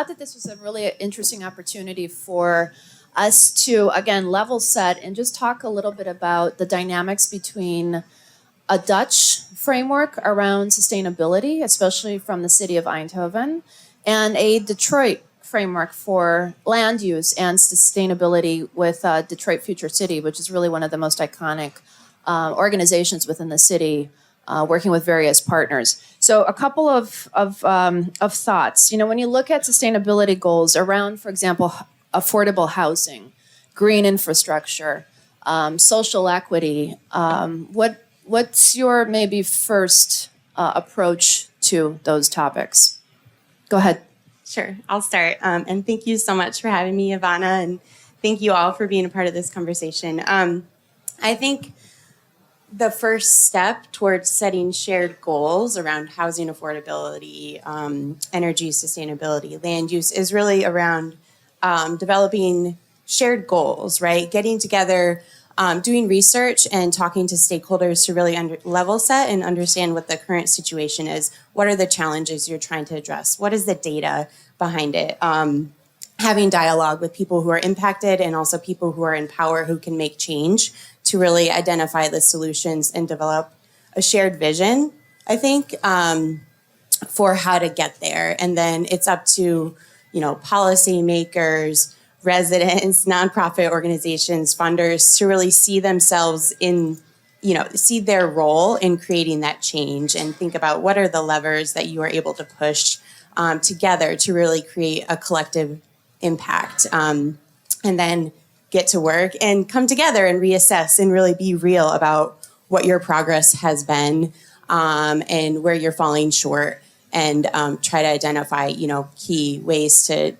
thought that this was a really interesting opportunity for us to, again, level set and just talk a little bit about the dynamics between a Dutch framework around sustainability, especially from the city of Eindhoven, and a Detroit framework for land use and sustainability with Detroit Future City, which is really one of the most iconic organizations within the city, working with various partners. So a couple of thoughts. You know, when you look at sustainability goals around, for example, affordable housing, green infrastructure, social equity, what's your maybe first approach to those topics? Go ahead. Sure, I'll start. And thank you so much for having me, Ivana, and thank you all for being a part of this conversation. I think the first step towards setting shared goals around housing affordability, energy sustainability, land use is really around developing shared goals, right? Getting together, doing research and talking to stakeholders to really level set and understand what the current situation is. What are the challenges you're trying to address? What is the data behind it? Having dialogue with people who are impacted and also people who are in power who can make change to really identify the solutions and develop a shared vision, I think, for how to get there. And then it's up to, policymakers, residents, nonprofit organizations, funders to really see themselves in, see their role in creating that change and think about what are the levers that you are able to push together to really create a collective impact. And then get to work and come together and reassess and really be real about what your progress has been and where you're falling short and try to identify, key ways to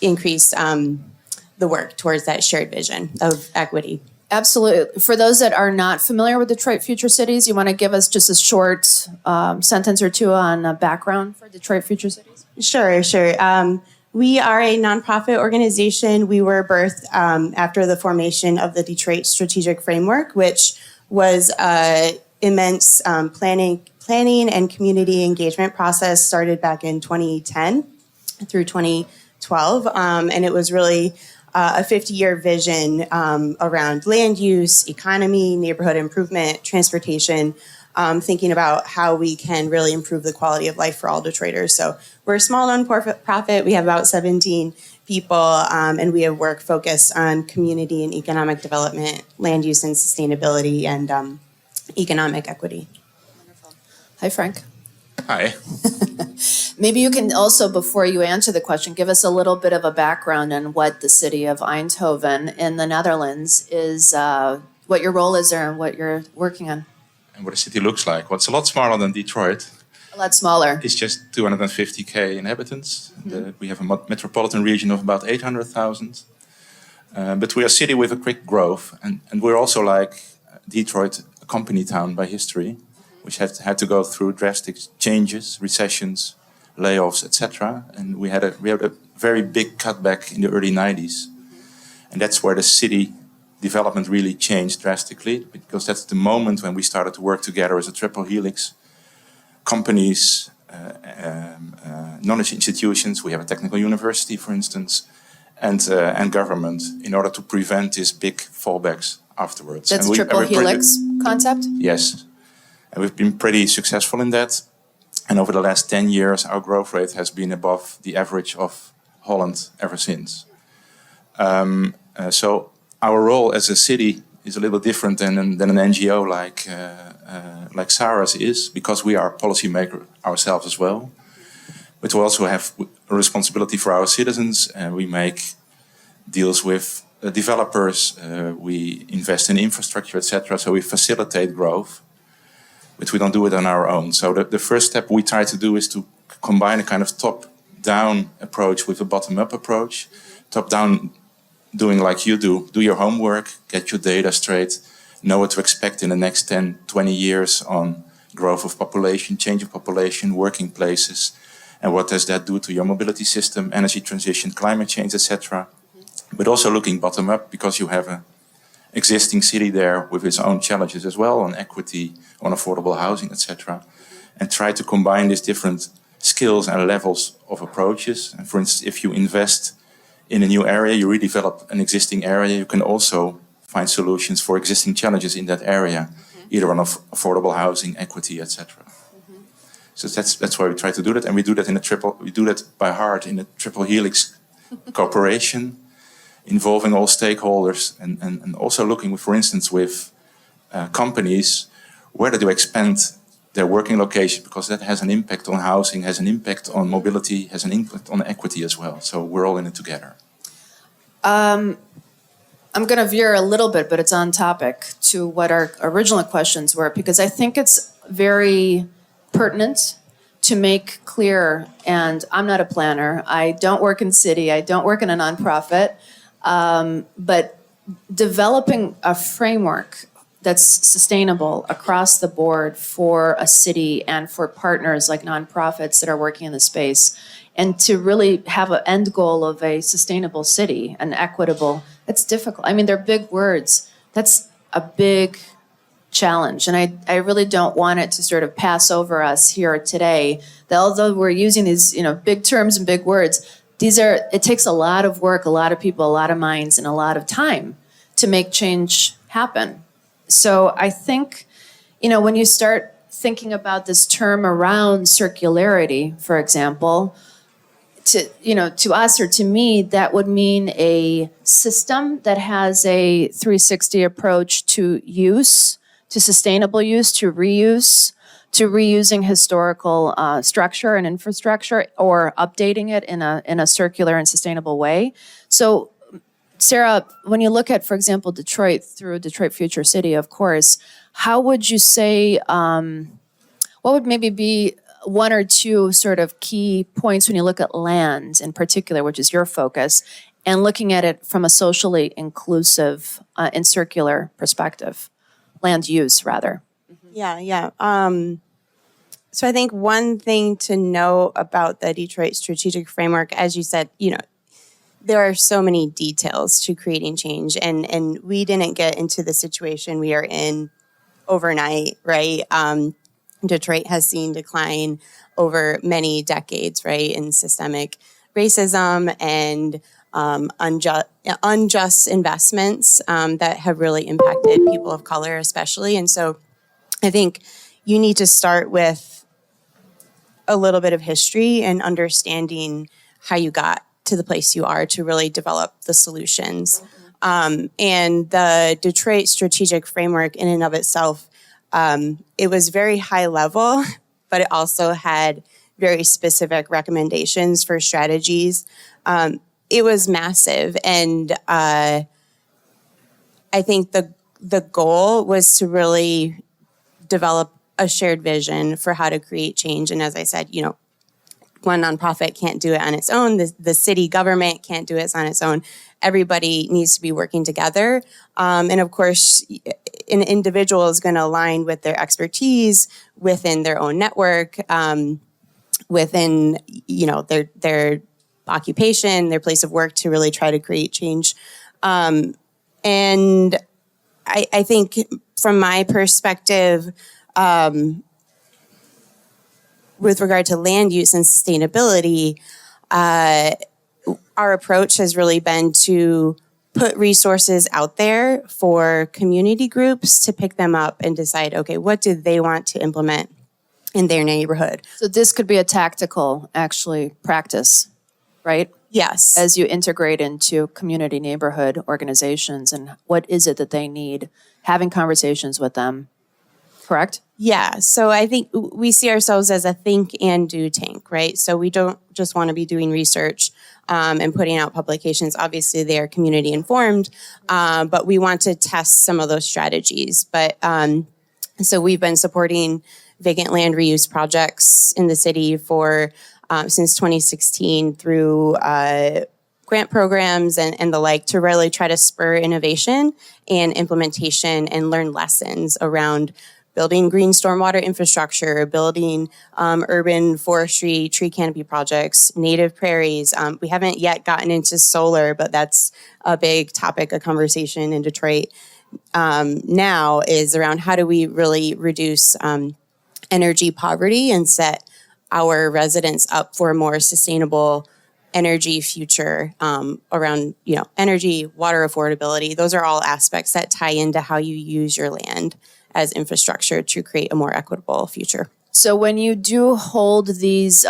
increase the work towards that shared vision of equity. Absolutely. For those that are not familiar with Detroit Future Cities, you want to give us just a short sentence or two on background for Detroit Future Cities? Sure. We are a nonprofit organization. We were birthed after the formation of the Detroit Strategic Framework, which was an immense planning and community engagement process started back in 2010 through 2012. And it was really a 50-year vision around land use, economy, neighborhood improvement, transportation, thinking about how we can really improve the quality of life for all Detroiters. So we're a small nonprofit. We have about 17 people, and we have work focused on community and economic development, land use and sustainability, and economic equity. Wonderful. Hi, Frank. Hi. Maybe you can also, before you answer the question, give us a little bit of a background on what the city of Eindhoven in the Netherlands is, what your role is there and what you're working on. And what the city looks like. Well, it's a lot smaller than Detroit. A lot smaller. It's just 250,000 inhabitants. Mm-hmm. We have a metropolitan region of about 800,000. But we are a city with a quick growth. And we're also like Detroit, a company town by history, which had to go through drastic changes, recessions, layoffs, etc. And we had a very big cutback in the early 90s. And that's where the city development really changed drastically, because that's the moment when we started to work together as a triple helix. Companies, knowledge institutions, we have a technical university, for instance, and government, in order to prevent these big fallbacks afterwards. That's triple helix concept? Yes. And we've been pretty successful in that. And over the last 10 years, our growth rate has been above the average of Holland ever since. So our role as a city is a little different than an NGO like Sarah's is, because we are a policymaker ourselves as well. But we also have a responsibility for our citizens, and we make deals with developers, we invest in infrastructure, etc. So we facilitate growth, but we don't do it on our own. So the first step we try to do is to combine a kind of top-down approach with a bottom-up approach. Top-down, doing like you do your homework, get your data straight, know what to expect in the next 10, 20 years on growth of population, change of population, working places, and what does that do to your mobility system, energy transition, climate change, etc. But also looking bottom up, because you have an existing city there with its own challenges as well on equity, on affordable housing, etc. And try to combine these different skills and levels of approaches. And for instance, if you invest in a new area, you redevelop an existing area, you can also find solutions for existing challenges in that area, either on affordable housing, equity, etc. So that's why we try to do that, and we do that by heart in a triple helix cooperation, involving all stakeholders, and also looking, for instance, with companies, where do they expand their working location, because that has an impact on housing, has an impact on mobility, has an impact on equity as well. So we're all in it together. I'm going to veer a little bit, but it's on topic to what our original questions were, because I think it's very pertinent to make clear, and I'm not a planner, I don't work in city, I don't work in a nonprofit, but developing a framework that's sustainable across the board for a city and for partners like nonprofits that are working in the space, and to really have an end goal of a sustainable city, an equitable, it's difficult. I mean, they're big words. That's a big challenge. And I really don't want it to sort of pass over us here today, that although we're using these, big terms and big words, it takes a lot of work, a lot of people, a lot of minds, and a lot of time to make change happen. So I think, when you start thinking about this term around circularity, for example, to us or to me, that would mean a system that has a 360 approach to use, to sustainable use, to reuse, to reusing historical structure and infrastructure, or updating it in a circular and sustainable way. So, Sarah, when you look at, for example, Detroit through Detroit Future City, of course, how would you say, what would maybe be one or two sort of key points when you look at land in particular, which is your focus, and looking at it from a socially inclusive and circular perspective? Land use, rather. Yeah. So I think one thing to know about the Detroit Strategic Framework, as you said, there are so many details to creating change, and we didn't get into the situation we are in overnight, right? Detroit has seen decline over many decades, right, in systemic racism and unjust investments that have really impacted people of color especially. And so I think you need to start with a little bit of history and understanding how you got to the place you are to really develop the solutions. And the Detroit Strategic Framework in and of itself, it was very high level, but it also had very specific recommendations for strategies. It was massive, and I think the goal was to really develop a shared vision for how to create change. And as I said, one nonprofit can't do it on its own. The city government can't do it on its own. Everybody needs to be working together. And of course, an individual is going to align with their expertise within their own network, within their occupation, their place of work, to really try to create change. And I think from my perspective, with regard to land use and sustainability, our approach has really been to put resources out there for community groups to pick them up and decide, okay, what do they want to implement in their neighborhood? So this could be a tactical, actually, practice, right? Yes. As you integrate into community neighborhood organizations, and what is it that they need, having conversations with them, correct? Yeah, so I think we see ourselves as a think and do tank, right? So we don't just want to be doing research and putting out publications. Obviously, they are community informed, but we want to test some of those strategies. But so we've been supporting vacant land reuse projects in the city for since 2016 through grant programs and the like, to really try to spur innovation and implementation and learn lessons around building green stormwater infrastructure, building urban forestry, tree canopy projects, native prairies. We haven't yet gotten into solar, but that's a big topic of conversation in Detroit now, is around how do we really reduce energy poverty and set our residents up for a more sustainable energy future around, energy, water affordability. Those are all aspects that tie into how you use your land as infrastructure to create a more equitable future. So when you do hold these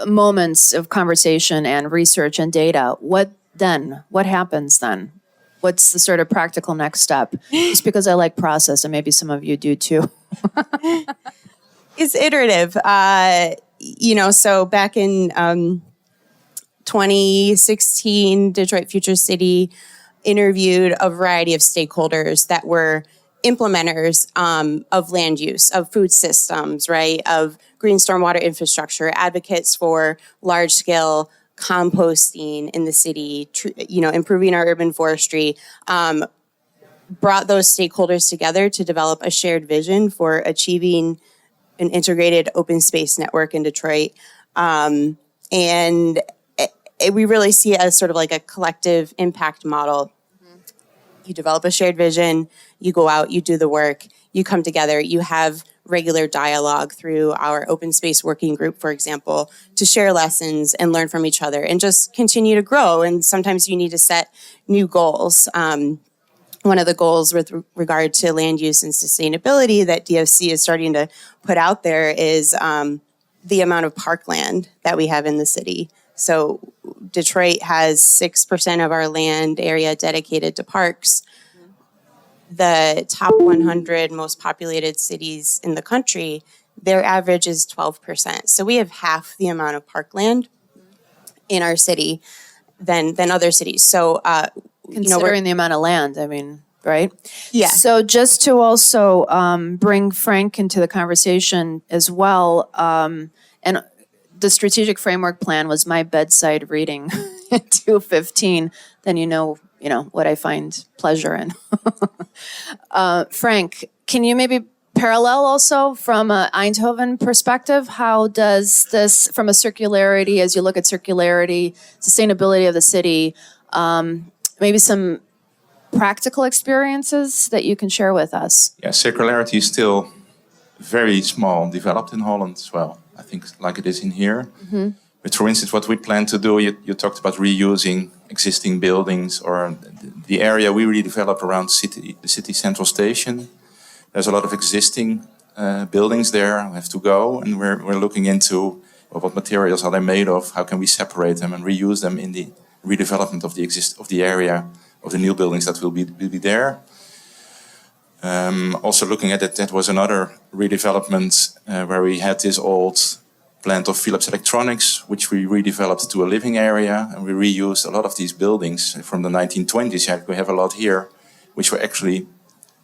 moments of conversation and research and data, what then? What happens then? What's the sort of practical next step? Just because I like process, and maybe some of you do too. It's iterative. So back in 2016, Detroit Future City interviewed a variety of stakeholders that were implementers of land use, of food systems, right, of green stormwater infrastructure, advocates for large-scale composting in the city, improving our urban forestry, brought those stakeholders together to develop a shared vision for achieving an integrated open space network in Detroit. We really see it as sort of like a collective impact model. You develop a shared vision, you go out, you do the work, you come together, you have regular dialogue through our open space working group, for example, to share lessons and learn from each other and just continue to grow. And sometimes you need to set new goals. One of the goals with regard to land use and sustainability that DFC is starting to put out there is the amount of parkland that we have in the city. So Detroit has 6% of our land area dedicated to parks. The top 100 most populated cities in the country, their average is 12%. So we have half the amount of parkland in our city than other cities. So, Considering the amount of land, I mean, right? Yeah. So just to also bring Frank into the conversation as well, and the strategic framework plan was my bedside reading at 2:15. Then you know what I find pleasure in. Frank, can you maybe parallel also from an Eindhoven perspective? How does this, from a circularity, as you look at circularity, sustainability of the city, maybe some practical experiences that you can share with us? Yeah, circularity is still very small, developed in Holland as well. I think like it is in here. Mm-hmm. But for instance, what we plan to do, you talked about reusing existing buildings or the area we really developed around the city central station. There's a lot of existing buildings there. We have to go, and we're looking into what materials are they made of, how can we separate them and reuse them in the redevelopment of the area of the new buildings that will be there. Also looking at it, that was another redevelopment where we had this old plant of Philips Electronics, which we redeveloped to a living area, and we reused a lot of these buildings from the 1920s. Yeah, we have a lot here, which were actually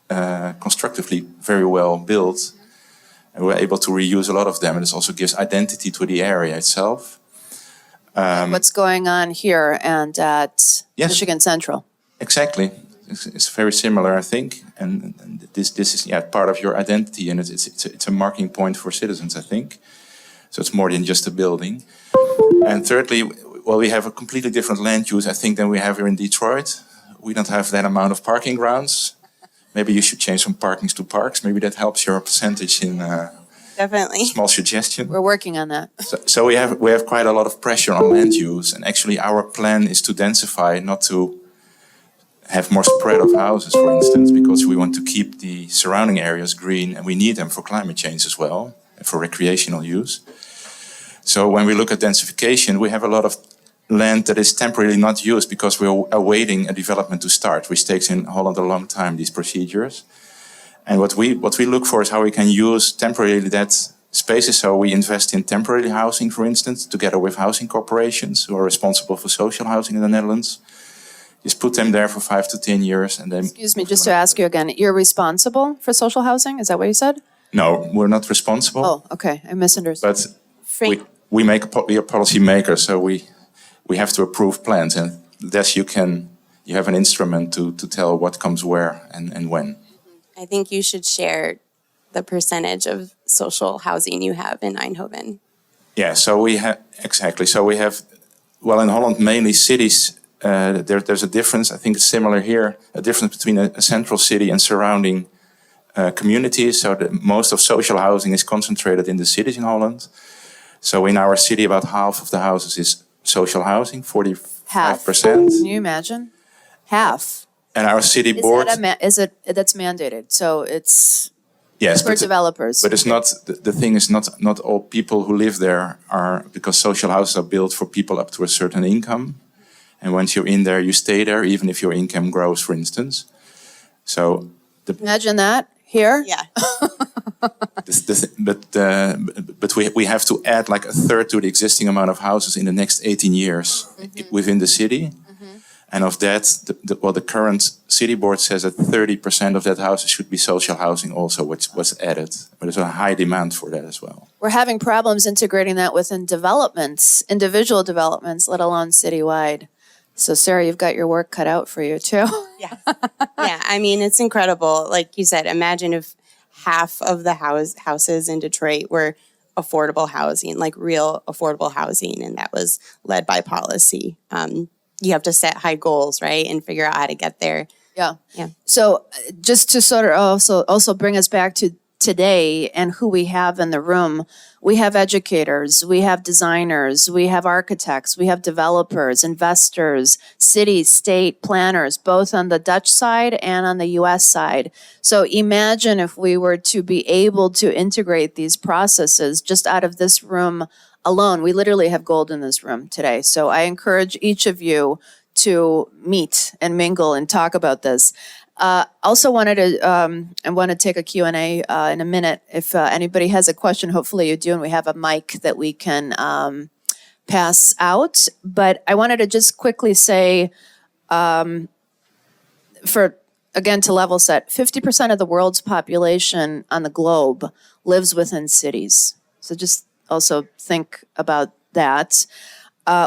constructively very well built, and we're able to reuse a lot of them, and this also gives identity to the area itself. What's going on here and at Michigan Central? Exactly. It's very similar, I think, and this is part of your identity, and it's a marking point for citizens, I think. So it's more than just a building. And thirdly, we have a completely different land use, I think, than we have here in Detroit. We don't have that amount of parking grounds. Maybe you should change from parkings to parks. Maybe that helps your percentage in. Definitely. Small suggestion. We're working on that. So we have quite a lot of pressure on land use, and actually our plan is to densify, not to have more spread of houses, for instance, because we want to keep the surrounding areas green, and we need them for climate change as well, and for recreational use. So when we look at densification, we have a lot of land that is temporarily not used because we're awaiting a development to start, which takes in Holland a long time, these procedures. And what we look for is how we can use temporarily that spaces. So we invest in temporary housing, for instance, together with housing corporations who are responsible for social housing in the Netherlands. Just put them there for 5 to 10 years, and then. Excuse me, just to ask you again, you're responsible for social housing? Is that what you said? No, we're not responsible. Oh, okay, I misunderstood. But we are policy makers, so we have to approve plans, and thus you have an instrument to tell what comes where and when. I think you should share the percentage of social housing you have in Eindhoven. Yeah, so we have, exactly. So we have, in Holland, mainly cities. There's a difference, I think it's similar here, a difference between a central city and surrounding communities. So most of social housing is concentrated in the cities in Holland. So in our city, about half of the houses is social housing, 45%. Half. Can you imagine? Half. And our city Is board. that's mandated? So it's Yes, for developers. But it's not, the thing is not all people who live there are, because social houses are built for people up to a certain income. And once you're in there, you stay there, even if your income grows, for instance. So. Imagine that here. Yeah. But we have to add like a third to the existing amount of houses in the next 18 years within the city. And of that, the current city board says that 30% of that houses should be social housing also, which was added. But there's a high demand for that as well. We're having problems integrating that within developments, individual developments, let alone citywide. So Sarah, you've got your work cut out for you too. Yeah. Yeah. I mean, it's incredible. Like you said, imagine if half of the houses in Detroit were affordable housing, like real affordable housing, and that was led by policy. You have to set high goals, right, and figure out how to get there. Yeah. Yeah. So just to sort of also bring us back to today and who we have in the room, we have educators, we have designers, we have architects, we have developers, investors, city, state planners, both on the Dutch side and on the US side. So imagine if we were to be able to integrate these processes just out of this room alone. We literally have gold in this room today. So I encourage each of you to meet and mingle and talk about this. Also wanted to, I want to take a Q&A in a minute. If anybody has a question, hopefully you do, and we have a mic that we can pass out. But I wanted to just quickly say, again, to level set, 50% of the world's population on the globe lives within cities. So just also think about that.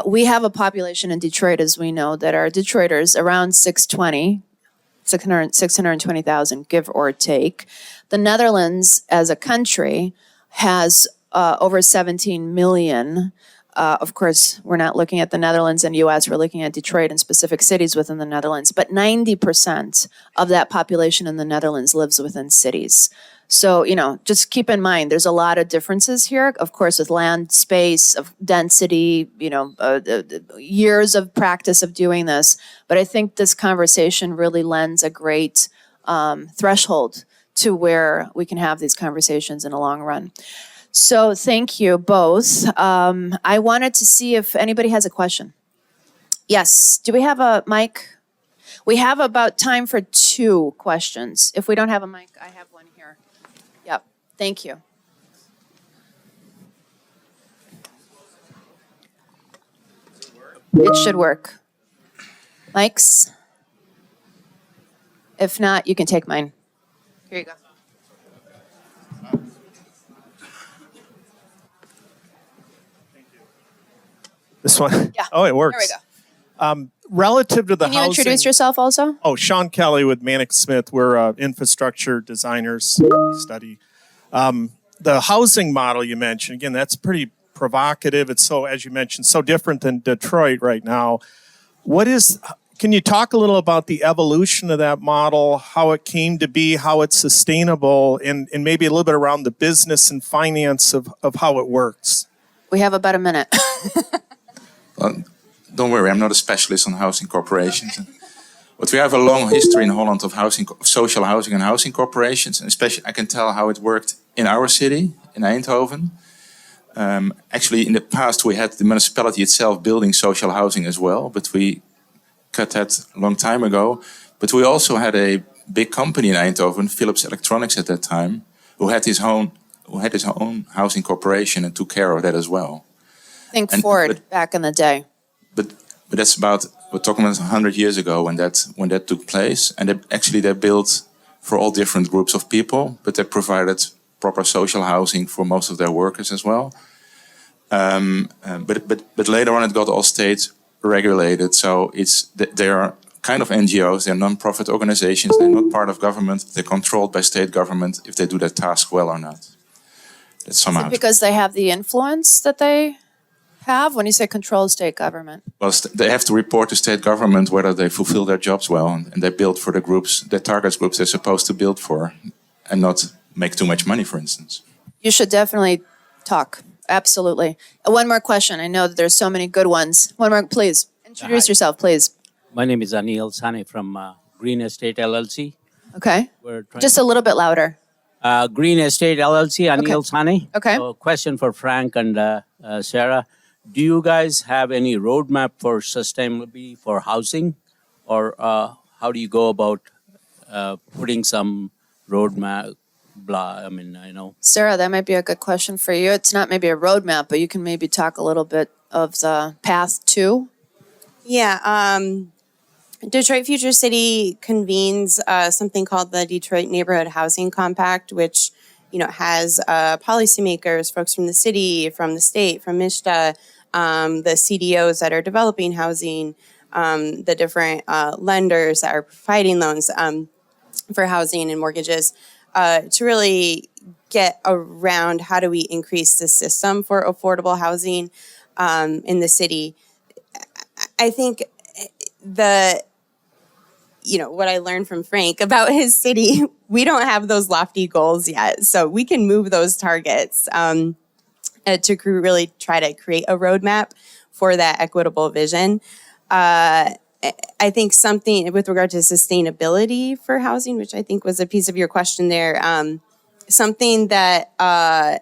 We have a population in Detroit, as we know, that are Detroiters around 620,000, give or take. The Netherlands as a country has over 17 million. Of course, we're not looking at the Netherlands and US, we're looking at Detroit and specific cities within the Netherlands. But 90% of that population in the Netherlands lives within cities. So, just keep in mind, there's a lot of differences here, of course, with land, space, of density, years of practice of doing this. But I think this conversation really lends a great threshold to where we can have these conversations in the long run. So thank you both. I wanted to see if anybody has a question. Yes, do we have a mic? We have about time for 2 questions. If we don't have a mic, I have one here. Yep, thank you. It should work. Mics? If not, you can take mine. Here you go. This one? Yeah. Oh, it works. There we go. Relative to the Can you housing. introduce yourself also? Oh, Sean Kelly with Manic Smith. We're infrastructure designers. Study the housing model you mentioned. Again, that's pretty provocative. It's so, as you mentioned, so different than Detroit right now. Can you talk a little about the evolution of that model, how it came to be, how it's sustainable, and maybe a little bit around the business and finance of how it works? We have about a minute. Don't worry, I'm not a specialist on housing corporations. But we have a long history in Holland of social housing and housing corporations. And especially, I can tell how it worked in our city, in Eindhoven. Actually, in the past, we had the municipality itself building social housing as well. But we cut that a long time ago. But we also had a big company in Eindhoven, Philips Electronics at that time, who had his own housing corporation and took care of that as well. Think Ford back in the day. But that's we're talking about 100 years ago when that took place. And they built for all different groups of people, but they provided proper social housing for most of their workers as well. But later on it got all state regulated. So they are kind of NGOs, they're non-profit organizations, they're not part of government, they're controlled by state government if they do their task well or not. That's somehow. Because they have the influence that they have when you say control state government? Well, they have to report to state government whether they fulfill their jobs well, and they build for the groups, the target groups they're supposed to build for. and not make too much money, for instance. You should definitely talk. Absolutely. One more question. I know that there's so many good ones. One more, please. Introduce Hi. yourself, please. My name is Anil Sane from Green Estate LLC. Okay. We're trying Just a little bit louder. Green Estate LLC, Anil Sane. Okay. So question for Frank and Sarah. Do you guys have any roadmap for sustainability for housing? Or how do you go about putting some roadmap? Sarah, that might be a good question for you. It's not maybe a roadmap, but you can maybe talk a little bit of the path to. Yeah, Detroit Future City convenes something called the Detroit Neighborhood Housing Compact, which has policymakers, folks from the city, from the state, from MISTA, the CDOs that are developing housing, the different lenders that are providing loans for housing and mortgages, to really get around how do we increase the system for affordable housing in the city. I think what I learned from Frank about his city, we don't have those lofty goals yet. So we can move those targets to really try to create a roadmap for that equitable vision. I think something with regard to sustainability for housing, which I think was a piece of your question there, something that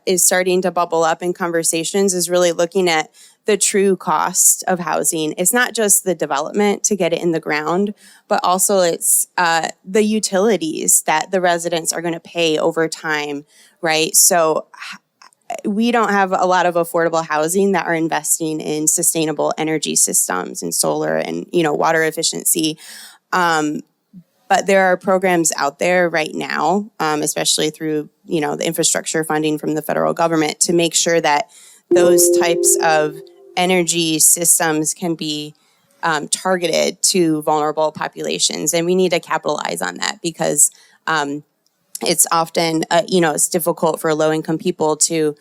is starting to bubble up in conversations is really looking at the true cost of housing. It's not just the development to get it in the ground, but also it's the utilities that the residents are going to pay over time, right? So we don't have a lot of affordable housing that are investing in sustainable energy systems and solar and, water efficiency. But there are programs out there right now, especially through, the infrastructure funding from the federal government to make sure that those types of energy systems can be targeted to vulnerable populations. And we need to capitalize on that because it's often, it's difficult for low-income people to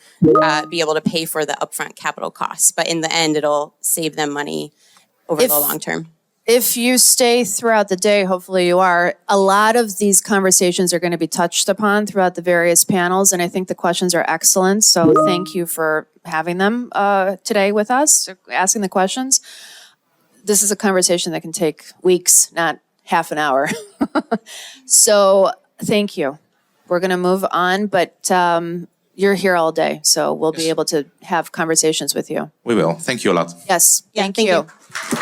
be able to pay for the upfront capital costs. But in the end, it'll save them money over the long term. If you stay throughout the day, hopefully you are, a lot of these conversations are going to be touched upon throughout the various panels, and I think the questions are excellent. So thank you for having them today with us, asking the questions. This is a conversation that can take weeks, not half an hour. So thank you. We're going to move on, but you're here all day, so we'll be able to have conversations with you. We will. Thank you a lot. Yes, Yeah, thank thank you. you.